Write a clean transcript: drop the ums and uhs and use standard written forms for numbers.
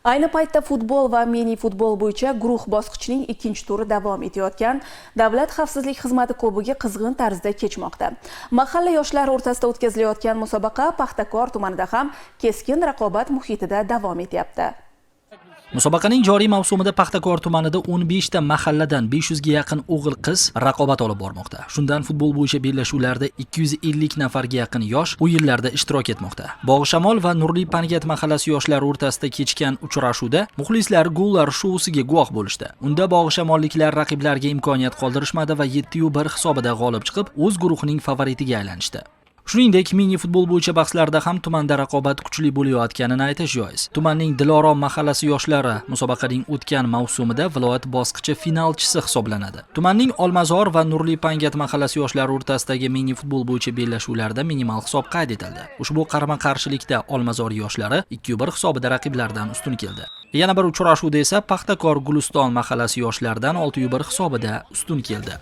Ayni paytda futbol va mini futbol bo'yicha guruh bosqichining ikkinchi turi davom etayotgan Davlat xavfsizlik xizmati kubogi qizg'in tarzda kechmoqda. Mahalla yoshlari o'rtasida o'tkazilayotgan musobaqa Paxtakor tumanida ham keskin raqobat muhitida davom etyapti. Musobaqaning joriy mavsumida Paxtakor tumanida 15 ta mahalladan 500 ga yaqin o'g'il-qiz raqobat olib bormoqda. Shundan futbol bo'yicha bellashuvlarda 250 nafarga yaqin yosh o'yinlarda ishtirok etmoqda. Bog'ishamol va Nurli Pangat mahallasi yoshlari o'rtasida kechgan uchrashuvda muxlislar gollar shousiga guvoh bo'lishdi. Unda bog'ishamolliklar raqiblarga imkoniyat qoldirishmadi va 7-1 hisobida g'olib chiqib, o'z guruhining favoritiga aylanishdi. Shuningdek, mini futbol bo'yicha bahslarda ham tumanda raqobat kuchli bo'layotganini aytish joiz. Tumanning Dilorom mahallasi yoshlari musobaqaning o'tgan mavsumida viloyat bosqichi finalchisi hisoblanadi. Tumanning Olmazor va Nurli Pangat mahallasi yoshlari o'rtasidagi mini futbol bo'yicha bellashuvlarda minimal hisob qayd etildi. Ushbu qarama-qarshilikda Olmazor yoshlari 2-1 hisobida raqiblardan ustun keldi. Yana bir uchrashuvda esa Paxtakor Guliston mahallasi yoshlaridan 6-1 hisobida ustun keldi.